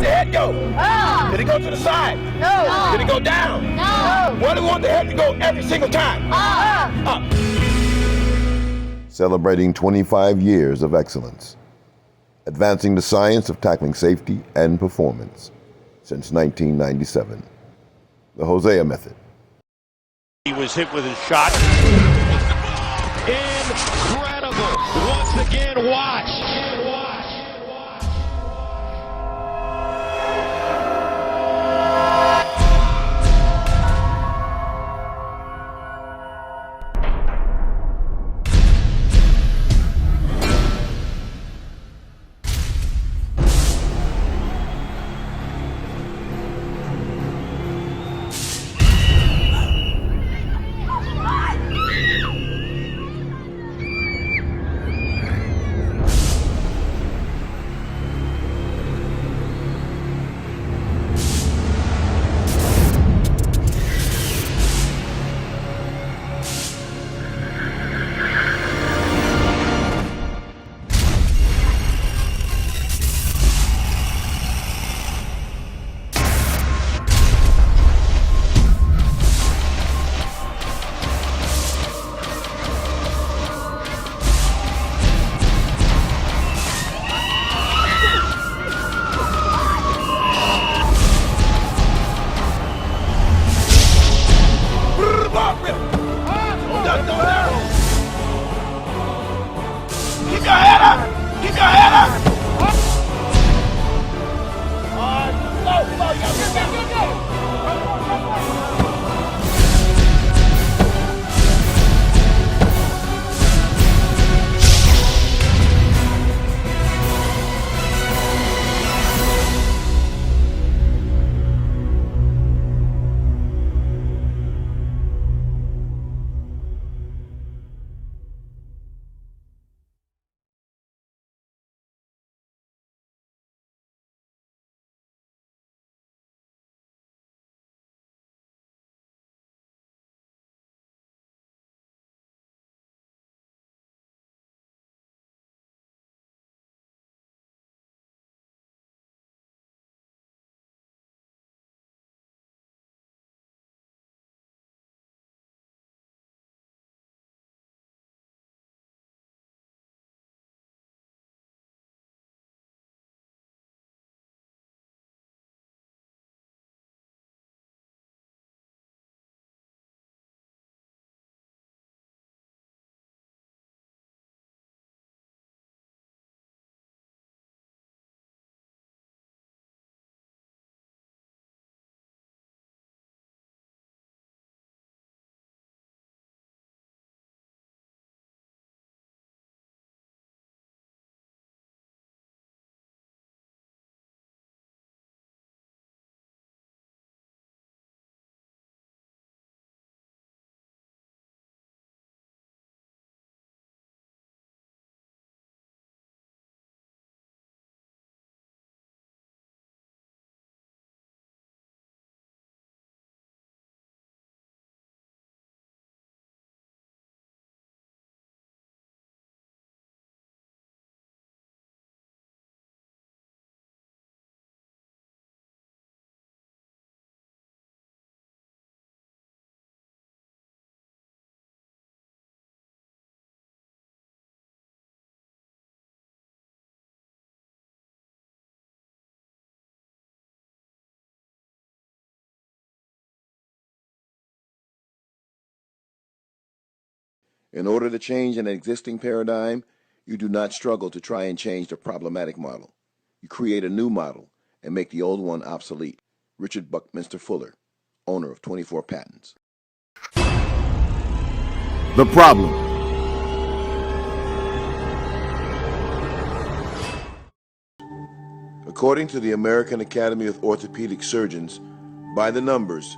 the head go? Up. Did it go to the side? No. Did it go down? No. Where do we want the head to go every single time? Up. Up. Celebrating 25 years of excellence, advancing the science of tackling safety and performance since 1997. The Hosea Method. He was hit with his shot. Incredible. Once again, watch. Keep your head up! Keep your head up! Go! You gotta get back! In order to change an existing paradigm, you do not struggle to try and change the problematic model. You create a new model and make the old one obsolete. Richard Buckminster Fuller, owner of 24 Patents. The problem. According to the American Academy of Orthopedic Surgeons, by the numbers,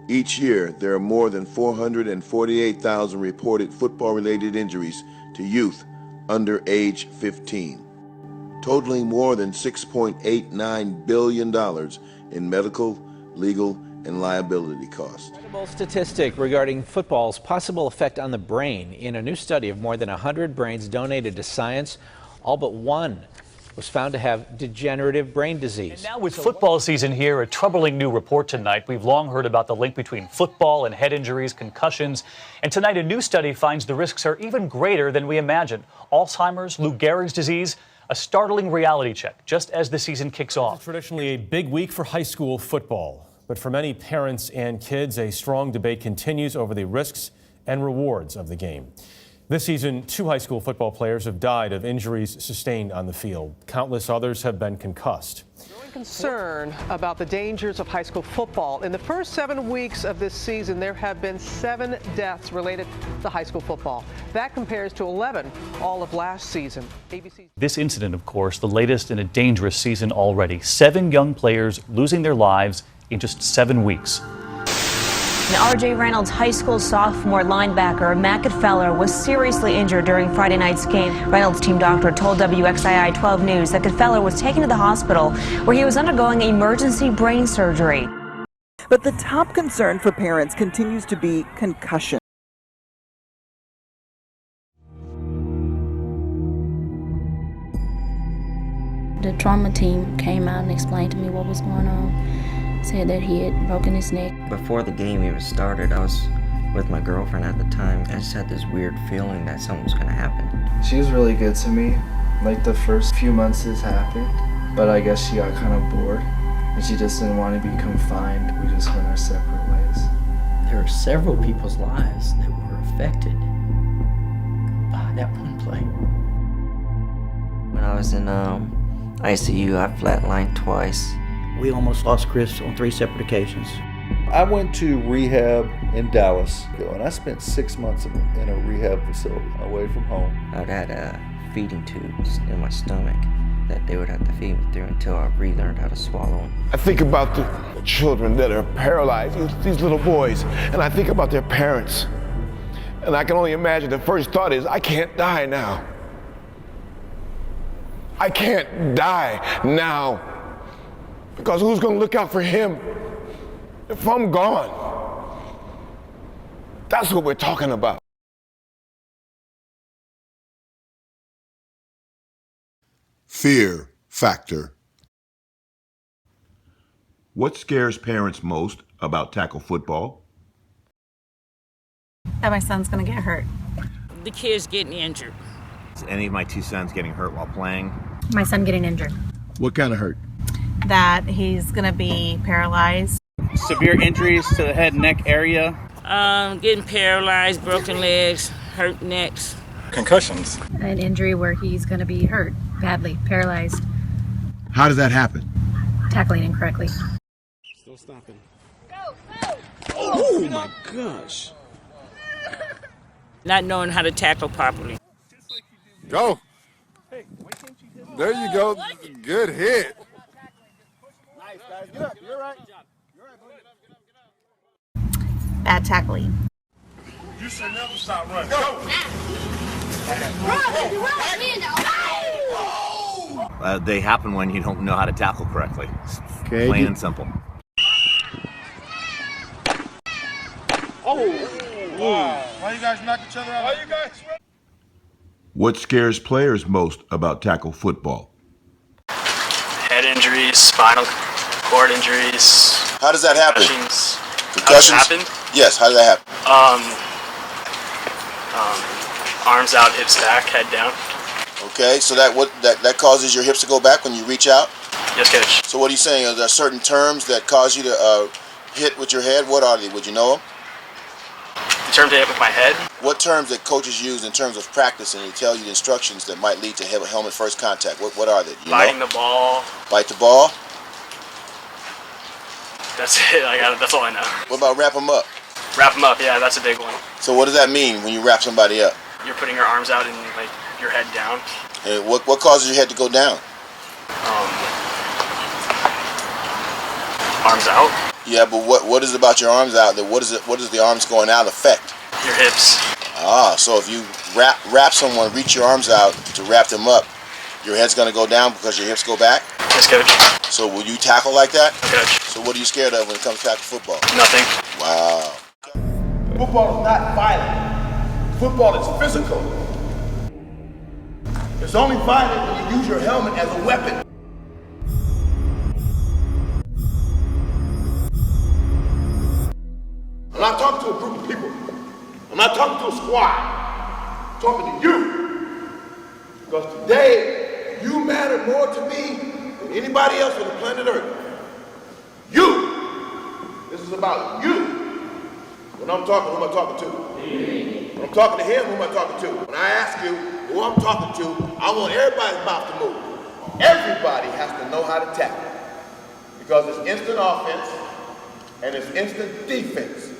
each year there are more than 448,000 reported football-related injuries to youth under age 15, totaling more than $6.89 billion in medical, legal, and liability costs. Incredible statistic regarding football's possible effect on the brain. In a new study of more than 100 brains donated to science, all but one was found to have degenerative brain disease. And now with football season here, a troubling new report tonight. We've long heard about the link between football and head injuries, concussions. And tonight, a new study finds the risks are even greater than we imagined. Alzheimer's, Lou Gehrig's disease, a startling reality check just as the season kicks off. It's traditionally a big week for high school football. But for many parents and kids, a strong debate continues over the risks and rewards of the game. This season, 2 high school football players have died of injuries sustained on the field. Countless others have been concussed. Growing concern about the dangers of high school football. In the first 7 weeks of this season, there have been 7 deaths related to high school football. That compares to 11 all of last season. ABC's This incident, of course, the latest in a dangerous season already. 7 young players losing their lives in just 7 weeks. R.J. Reynolds High School sophomore linebacker Matt Goodfeller was seriously injured during Friday night's game. Reynolds' team doctor told WXII 12 News that Goodfeller was taken to the hospital where he was undergoing emergency brain surgery. But the top concern for parents continues to be concussion. The trauma team came out and explained to me what was going on. Said that he had broken his neck. Before the game even started, I was with my girlfriend at the time. I just had this weird feeling that something was going to happen. She was really good to me. Like the first few months this happened, but I guess she got kind of bored and she just didn't want to be confined. We just went our separate ways. There are several people's lives that were affected by that one play. When I was in ICU, I flatlined twice. We almost lost Chris on 3 separate occasions. I went to rehab in Dallas, and I spent 6 months in a rehab facility away from home. I had feeding tubes in my stomach that they would have to feed me through until I relearned how to swallow them. I think about the children that are paralyzed, these little boys, and I think about their parents. And I can only imagine the first thought is, I can't die now. I can't die now. Because who's going to look out for him if I'm gone? That's what we're talking about. Fear factor. What scares parents most about tackle football? That my son's going to get hurt. The kid's getting injured. Is any of my 2 sons getting hurt while playing? My son getting injured. What kind of hurt? That he's going to be paralyzed. Severe injuries to the head and neck area. Getting paralyzed, broken legs, hurt necks. Concussions. An injury where he's going to be hurt badly, paralyzed. How does that happen? Tackling incorrectly. Still stopping. Go, go! Oh my gosh. Not knowing how to tackle properly. Go. There you go. Good hit. Nice, guys. Get up. You're right. Bad tackling. You should never stop running. Go. They happen when you don't know how to tackle correctly. Okay. Plain and simple. Oh, wow. Why you guys knock each other out? Why you guys? What scares players most about tackle football? Head injuries, spinal cord injuries. How does that happen? Concussions. Concussions? How does it happen? Yes, how does that happen? Arms out, hips back, head down. Okay, so that causes your hips to go back when you reach out? Yes, coach. So what are you saying? Are there certain terms that cause you to hit with your head? What are they? Would you know them? In terms of hit with my head? What terms that coaches use in terms of practice and they tell you the instructions that might lead to helmet first contact? What are they? Biting the ball. Bite the ball? That's it. That's all I know. What about wrap them up? Wrap them up, yeah, that's a big one. So what does that mean when you wrap somebody up? You're putting your arms out and like your head down. And what causes your head to go down? Arms out. Yeah, but what is it about your arms out? What does the arms going out affect? Your hips. Ah, so if you wrap someone, reach your arms out to wrap them up, your head's going to go down because your hips go back? Yes, coach. So will you tackle like that? Coach. So what are you scared of when it comes to tackle football? Nothing. Wow. Football is not violent. Football is physical. It's only violent when you use your helmet as a weapon. I'm not talking to a group of people. I'm not talking to a squad. I'm talking to you. Because today, you matter more to me than anybody else on the planet Earth. You. This is about you. When I'm talking, who am I talking to? When I'm talking to him, who am I talking to? When I ask you who I'm talking to, I want everybody's mouth to move. Everybody has to know how to tackle. Because it's instant offense and it's instant defense.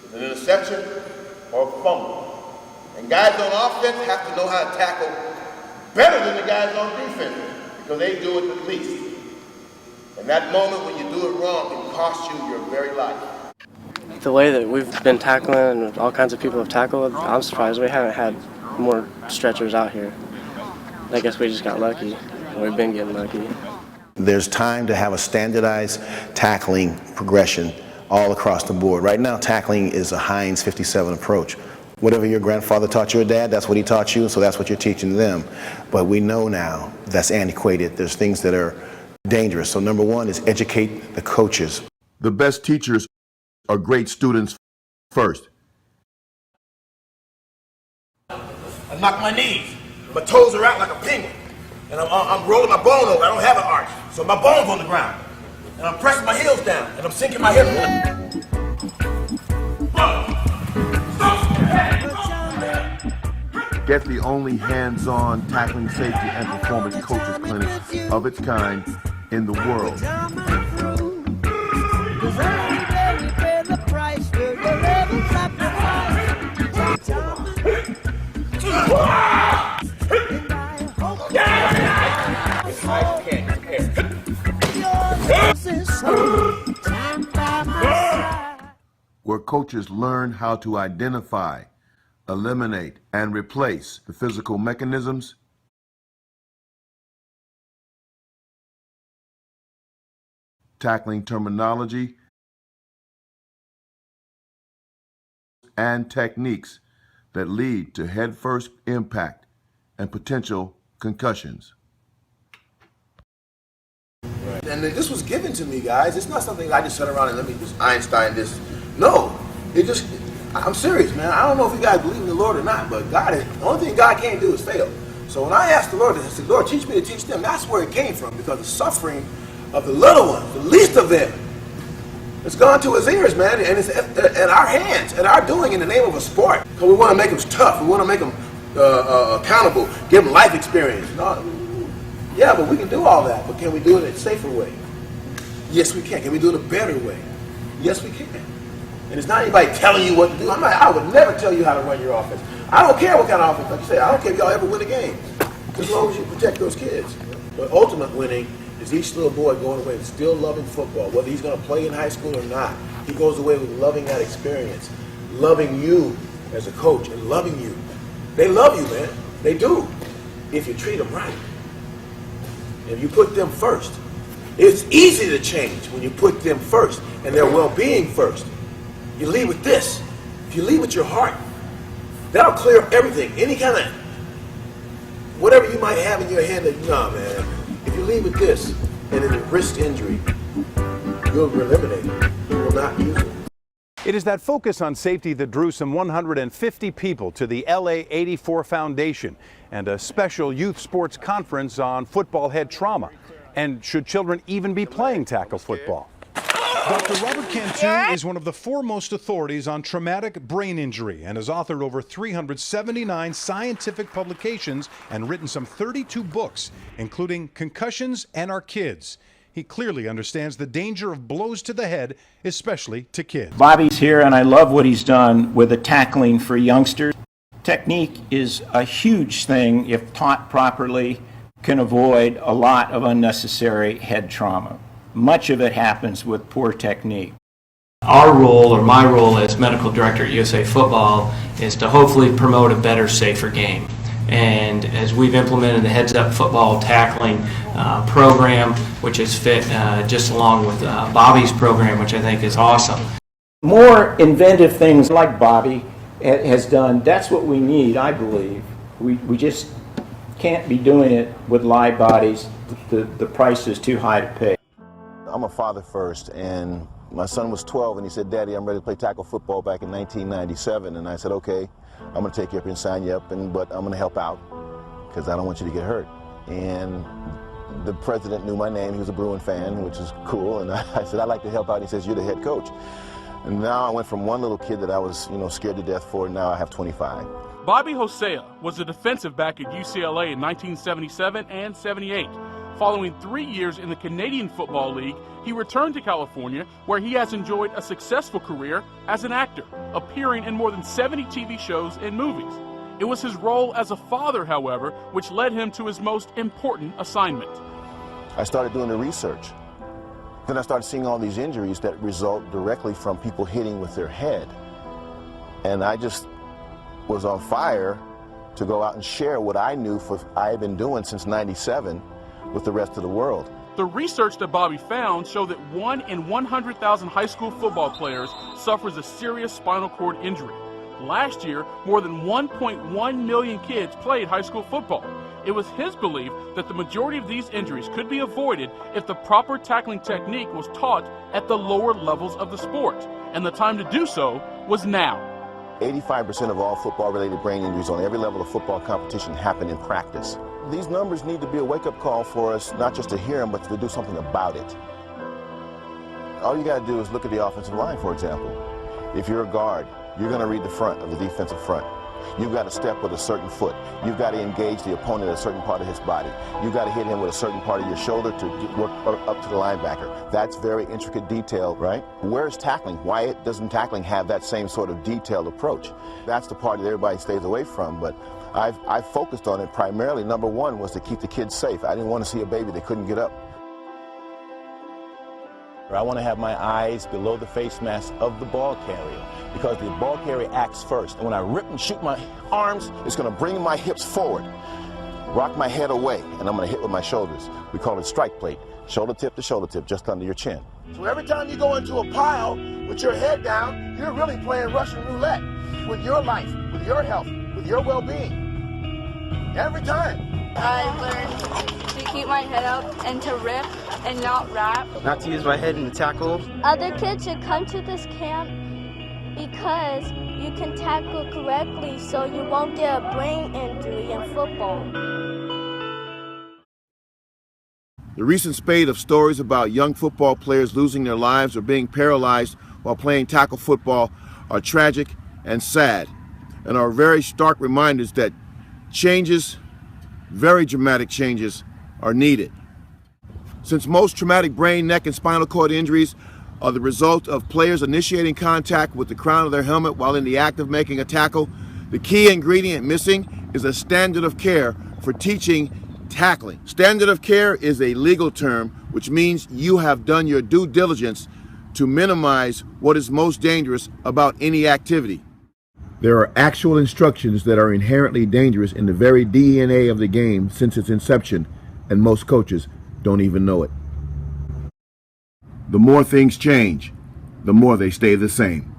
It's an interception or a fumble. And guys on offense have to know how to tackle better than the guys on defense because they do it the least. And that moment when you do it wrong can cost you your very life. The way that we've been tackling and all kinds of people have tackled, I'm surprised we haven't had more stretchers out here. I guess we just got lucky. We've been getting lucky. There's time to have a standardized tackling progression all across the board. Right now, tackling is a Heinz 57 approach. Whatever your grandfather taught your dad, that's what he taught you, so that's what you're teaching them. But we know now that's antiquated. There's things that are dangerous. So number one is educate the coaches. The best teachers are great students first. I knock my knees. My toes are out like a penguin. And I'm rolling my bone over. I don't have an arch. So my bone's on the ground. And I'm pressing my heels down. And I'm sinking my hips. Get the only hands-on tackling safety and performance coaches clinic of its kind in the world. Where coaches learn how to identify, eliminate, and replace the physical mechanisms, tackling terminology, and techniques that lead to head-first impact and potential concussions. And this was given to me, guys. It's not something I just sat around and let me just Einstein this. No, I'm serious, man. I don't know if you guys believe in the Lord or not, but the only thing God can't do is fail. So when I asked the Lord, I said, Lord, teach me to teach them. That's where it came from, because the suffering of the little ones, the least of them, it's gone to his ears, man, and it's at our hands, at our doing in the name of a sport. Because we want to make them tough. We want to make them accountable, give them life experience. Yeah, but we can do all that, but can we do it in a safer way? Yes, we can. Can we do it a better way? Yes, we can. And it's not anybody telling you what to do. I would never tell you how to run your offense. I don't care what kind of offense, like you say. I don't care if y'all ever win a game, as long as you protect those kids. But ultimate winning is each little boy going away still loving football, whether he's going to play in high school or not. He goes away with loving that experience, loving you as a coach, and loving you. They love you, man. They do, if you treat them right. If you put them first. It's easy to change when you put them first and their well-being first. You lead with this. If you lead with your heart, that'll clear up everything. Any kind of, whatever you might have in your head that, nah, man, if you lead with this and it's a wrist injury, you'll eliminate it. You will not use it. It is that focus on safety that drew some 150 people to the LA 84 Foundation and a special youth sports conference on football head trauma. And should children even be playing tackle football? Dr. Robert Cantu is one of the foremost authorities on traumatic brain injury and has authored over 379 scientific publications and written some 32 books, including Concussions and Our Kids. He clearly understands the danger of blows to the head, especially to kids. Bobby's here, and I love what he's done with the tackling for youngsters. Technique is a huge thing. If taught properly, can avoid a lot of unnecessary head trauma. Much of it happens with poor technique. Our role, or my role as medical director at USA Football, is to hopefully promote a better, safer game. And as we've implemented the Heads Up Football Tackling program, which is fit just along with Bobby's program, which I think is awesome. More inventive things like Bobby has done, that's what we need, I believe. We just can't be doing it with live bodies. The price is too high to pay. I'm a father first, and my son was 12, and he said, "Daddy, I'm ready to play tackle football," back in 1997. And I said, "Okay, I'm going to take you up and sign you up, but I'm going to help out because I don't want you to get hurt." And the president knew my name. He was a Bruin fan, which is cool. And I said, "I'd like to help out." And he says, "You're the head coach." And now I went from one little kid that I was, scared to death for, and now I have 25. Bobby Hosea was a defensive back at UCLA in 1977 and 78. Following 3 years in the Canadian Football League, he returned to California, where he has enjoyed a successful career as an actor, appearing in more than 70 TV shows and movies. It was his role as a father, however, which led him to his most important assignment. I started doing the research. Then I started seeing all these injuries that result directly from people hitting with their head. And I just was on fire to go out and share what I knew I had been doing since '97 with the rest of the world. The research that Bobby found showed that 1 in 100,000 high school football players suffers a serious spinal cord injury. Last year, more than 1.1 million kids played high school football. It was his belief that the majority of these injuries could be avoided if the proper tackling technique was taught at the lower levels of the sport, and the time to do so was now. 85% of all football-related brain injuries on every level of football competition happen in practice. These numbers need to be a wake-up call for us, not just to hear them, but to do something about it. All you got to do is look at the offensive line, for example. If you're a guard, you're going to read the front of the defensive front. You've got to step with a certain foot. You've got to engage the opponent at a certain part of his body. You've got to hit him with a certain part of your shoulder to work up to the linebacker. That's very intricate detail, right? Where's tackling? Why doesn't tackling have that same sort of detailed approach? That's the part that everybody stays away from, but I've focused on it primarily. Number one was to keep the kids safe. I didn't want to see a baby that couldn't get up. I want to have my eyes below the face mask of the ball carrier, because the ball carrier acts first. And when I rip and shoot my arms, it's going to bring my hips forward, rock my head away, and I'm going to hit with my shoulders. We call it strike plate, shoulder tip to shoulder tip, just under your chin. So every time you go into a pile with your head down, you're really playing Russian roulette with your life, with your health, with your well-being. Every time. I learned to keep my head up and to rip and not wrap. Not to use my head in the tackle. Other kids should come to this camp because you can tackle correctly so you won't get a brain injury in football. The recent spate of stories about young football players losing their lives or being paralyzed while playing tackle football are tragic and sad, and are very stark reminders that changes, very dramatic changes, are needed. Since most traumatic brain, neck, and spinal cord injuries are the result of players initiating contact with the crown of their helmet while in the act of making a tackle, the key ingredient missing is a standard of care for teaching tackling. Standard of care is a legal term which means you have done your due diligence to minimize what is most dangerous about any activity. There are actual instructions that are inherently dangerous in the very DNA of the game since its inception, and most coaches don't even know it. The more things change, the more they stay the same.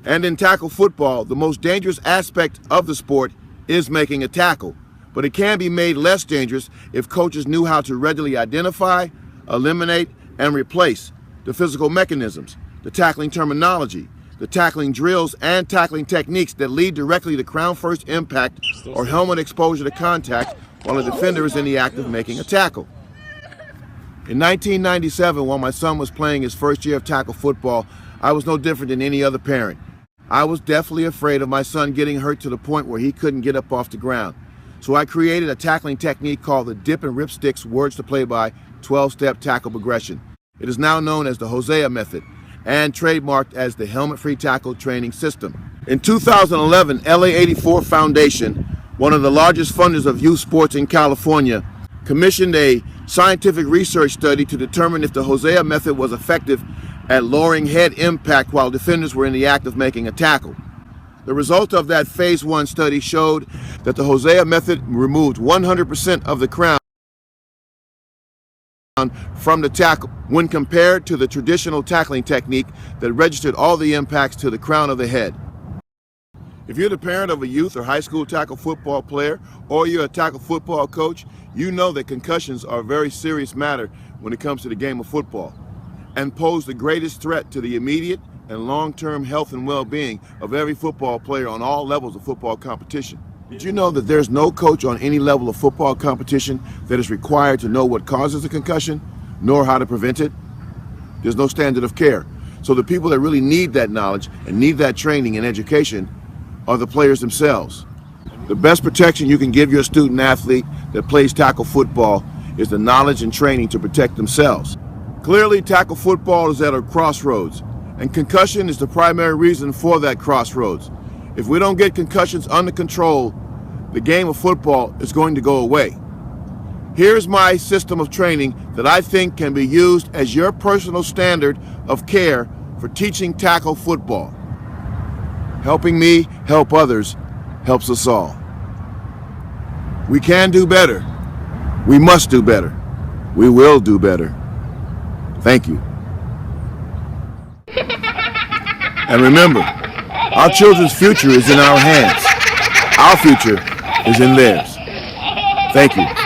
And in tackle football, the most dangerous aspect of the sport is making a tackle, but it can be made less dangerous if coaches knew how to readily identify, eliminate, and replace the physical mechanisms, the tackling terminology, the tackling drills, and tackling techniques that lead directly to crown first impact or helmet exposure to contact while a defender is in the act of making a tackle. In 1997, while my son was playing his first year of tackle football, I was no different than any other parent. I was deathly afraid of my son getting hurt to the point where he couldn't get up off the ground. So I created a tackling technique called the dip and rip sticks words to play by 12-step tackle progression. It is now known as the Hosea method and trademarked as the helmet-free tackle training system. In 2011, LA84 Foundation, one of the largest funders of youth sports in California, commissioned a scientific research study to determine if the Hosea method was effective at lowering head impact while defenders were in the act of making a tackle. The result of that phase 1 study showed that the Hosea method removed 100% of the crown from the tackle when compared to the traditional tackling technique that registered all the impacts to the crown of the head. If you're the parent of a youth or high school tackle football player, or you're a tackle football coach, you know that concussions are a very serious matter when it comes to the game of football and pose the greatest threat to the immediate and long-term health and well-being of every football player on all levels of football competition. Did you know that there's no coach on any level of football competition that is required to know what causes a concussion, nor how to prevent it? There's no standard of care. So the people that really need that knowledge and need that training and education are the players themselves. The best protection you can give your student athlete that plays tackle football is the knowledge and training to protect themselves. Clearly, tackle football is at a crossroads, and concussion is the primary reason for that crossroads. If we don't get concussions under control, the game of football is going to go away. Here's my system of training that I think can be used as your personal standard of care for teaching tackle football. Helping me help others helps us all. We can do better. We must do better. We will do better. Thank you. And remember, our children's future is in our hands. Our future is in theirs. Thank you.